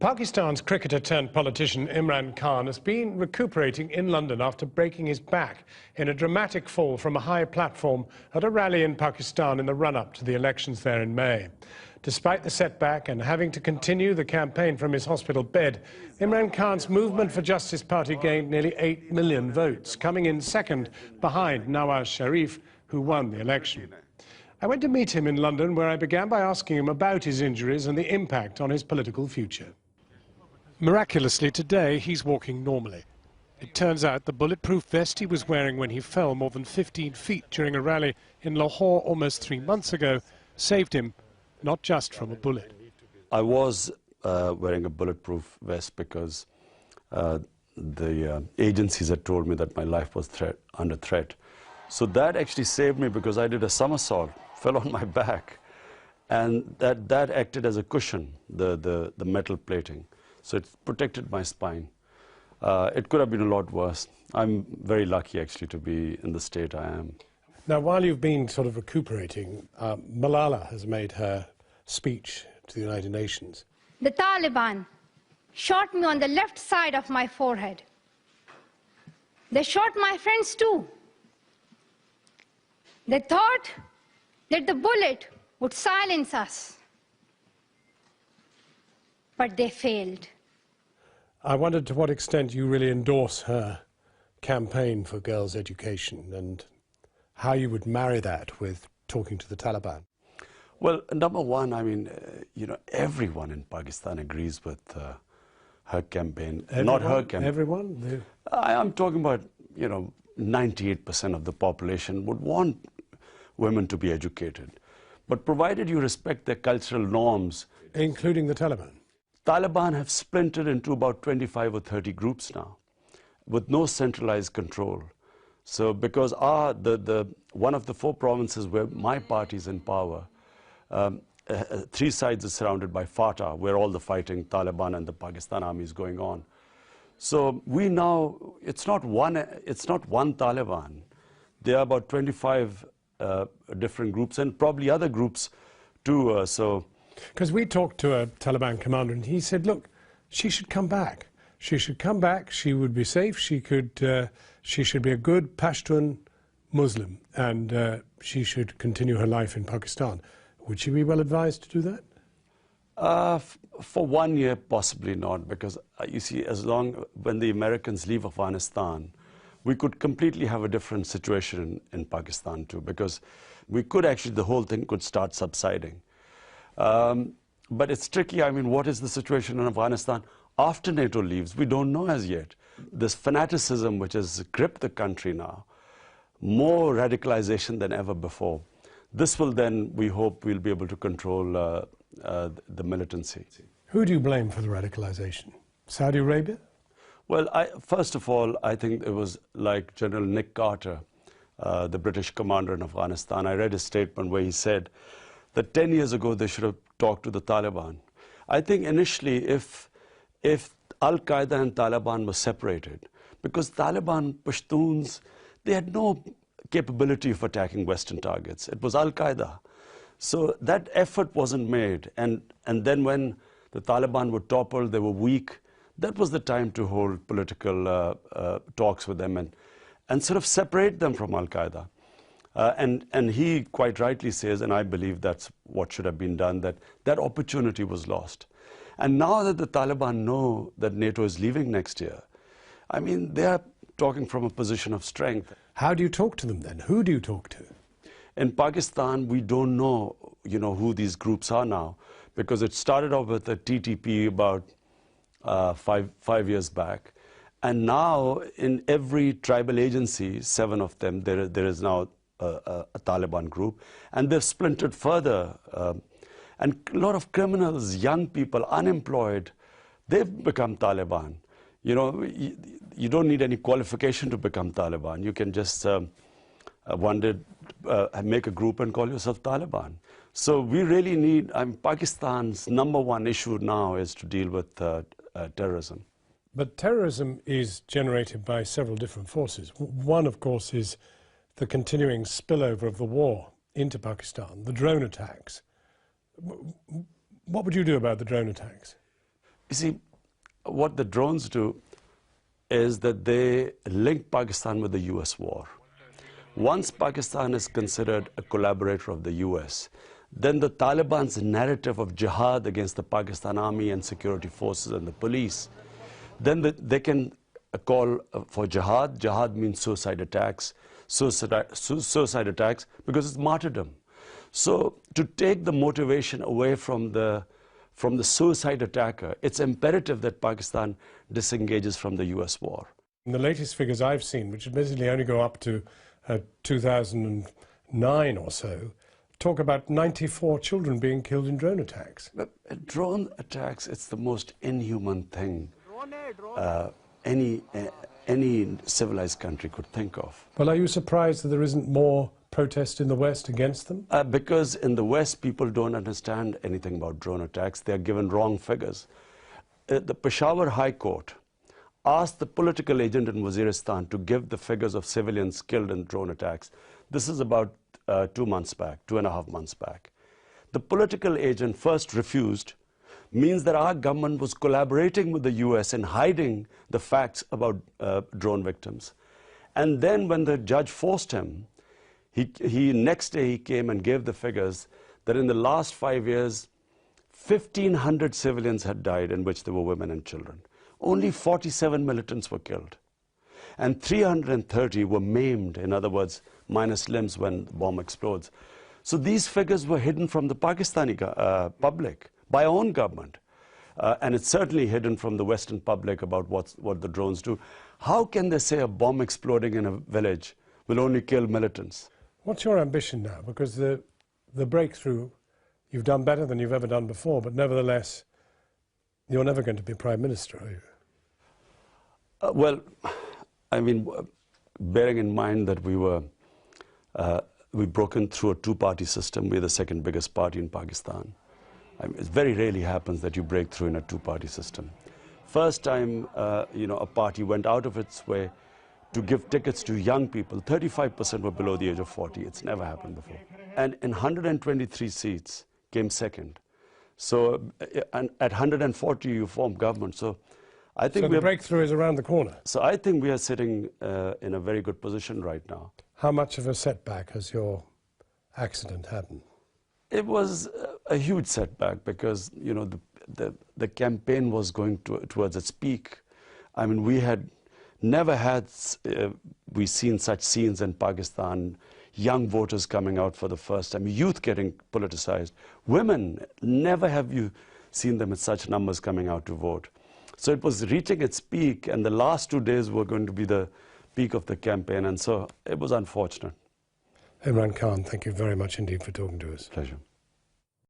Pakistan's cricketer turned politician Imran Khan has been recuperating in London after breaking his back in a dramatic fall from a high platform at a rally in Pakistan in the run-up to the elections there in May. Despite the setback and having to continue the campaign from his hospital bed, Imran Khan's Movement for Justice party gained nearly 8 million votes, coming in second behind Nawaz Sharif, who won the election. I went to meet him in London, where I began by asking him about his injuries and the impact on his political future. Miraculously, today, he's walking normally. It turns out the bulletproof vest he was wearing when he fell more than 15 feet during a rally in Lahore almost 3 months ago saved him, not just from a bullet. I was wearing a bulletproof vest because the agencies had told me that my life was under threat. So that actually saved me because I did a somersault, fell on my back, and that acted as a cushion, the metal plating. So it protected my spine. It could have been a lot worse. I'm very lucky, actually, to be in the state I am. Now, while you've been sort of recuperating, Malala has made her speech to the United Nations. The Taliban shot me on the left side of my forehead. They shot my friends too. They thought that the bullet would silence us, but they failed. I wondered to what extent you really endorse her campaign for girls' education and how you would marry that with talking to the Taliban. Well, number one, I mean, everyone in Pakistan agrees with her campaign. Everyone? Not her campaign. Everyone? I'm talking about, 98% of the population would want women to be educated. But provided you respect their cultural norms. Including the Taliban? Taliban have splintered into about 25 or 30 groups now, with no centralized control. So because one of the 4 provinces where my party is in power, 3 sides are surrounded by FATA, where all the fighting, Taliban and the Pakistan army is going on. So we now, it's not one Taliban. There are about 25 different groups and probably other groups too. Because we talked to a Taliban commander and he said, look, she should come back. She should come back, she would be safe, she should be a good Pashtun Muslim and she should continue her life in Pakistan. Would she be well advised to do that? For 1 year, possibly not, because you see, when the Americans leave Afghanistan, we could completely have a different situation in Pakistan too, because we could actually, the whole thing could start subsiding. But it's tricky. I mean, what is the situation in Afghanistan after NATO leaves? We don't know as yet. This fanaticism which has gripped the country now, more radicalization than ever before. This will then, we hope, we'll be able to control the militancy. Who do you blame for the radicalization? Saudi Arabia? Well, first of all, I think it was like General Nick Carter, the British commander in Afghanistan. I read a statement where he said that 10 years ago they should have talked to the Taliban. I think initially if Al-Qaeda and Taliban were separated, because Taliban Pashtuns, they had no capability of attacking Western targets. It was Al-Qaeda. So that effort wasn't made. And then when the Taliban were toppled, they were weak, that was the time to hold political talks with them and sort of separate them from Al-Qaeda. And he quite rightly says, and I believe that's what should have been done, that opportunity was lost. And now that the Taliban know that NATO is leaving next year, I mean, they are talking from a position of strength. How do you talk to them then? Who do you talk to? In Pakistan, we don't know, who these groups are now, because it started off with the TTP about five years back. And now in every tribal agency, 7 of them, there is now a Taliban group, and they've splintered further. And a lot of criminals, young people, unemployed, they've become Taliban. You don't need any qualification to become Taliban. You can just make a group and call yourself Taliban. So we really need, Pakistan's #1 issue now is to deal with terrorism. But terrorism is generated by several different forces. One, of course, is the continuing spillover of the war into Pakistan, the drone attacks. What would you do about the drone attacks? You see, what the drones do is that they link Pakistan with the US war. Once Pakistan is considered a collaborator of the US, then the Taliban's narrative of jihad against the Pakistan army and security forces and the police, then they can call for jihad. Jihad means suicide attacks, suicide attacks because it's martyrdom. So to take the motivation away from the suicide attacker, it's imperative that Pakistan disengages from the US war. In the latest figures I've seen, which admittedly only go up to 2009 or so, talk about 94 children being killed in drone attacks. But drone attacks, it's the most inhuman thing any civilized country could think of. Well, are you surprised that there isn't more protest in the West against them? Because in the West, people don't understand anything about drone attacks. They are given wrong figures. The Peshawar High Court asked the political agent in Waziristan to give the figures of civilians killed in drone attacks. This is about 2 months back, 2.5 months back. The political agent first refused, means that our government was collaborating with the US in hiding the facts about drone victims. And then when the judge forced him, next day he came and gave the figures that in the last 5 years, 1,500 civilians had died, in which there were women and children. Only 47 militants were killed. And 330 were maimed, in other words, minus limbs when the bomb explodes. So these figures were hidden from the Pakistani public, by our own government. And it's certainly hidden from the Western public about what the drones do. How can they say a bomb exploding in a village will only kill militants? What's your ambition now? Because the breakthrough, you've done better than you've ever done before, but nevertheless, you're never going to be Prime Minister, are you? Well, I mean, bearing in mind that we broken through a two-party system, we're the second biggest party in Pakistan. I mean, it very rarely happens that you break through in a two-party system. First time, a party went out of its way to give tickets to young people. 35% were below the age of 40. It's never happened before. And in 123 seats came second. So and at 140 you form government. So I think the breakthrough is around the corner. So I think we are sitting in a very good position right now. How much of a setback has your accident happened? It was a huge setback because, the campaign was going towards its peak. I mean, we had never had seen such scenes in Pakistan, young voters coming out for the first time, youth getting politicized. Women, never have you seen them in such numbers coming out to vote. So it was reaching its peak, and the last 2 days were going to be the peak of the campaign, and so it was unfortunate. Imran Khan, thank you very much indeed for talking to us. Pleasure.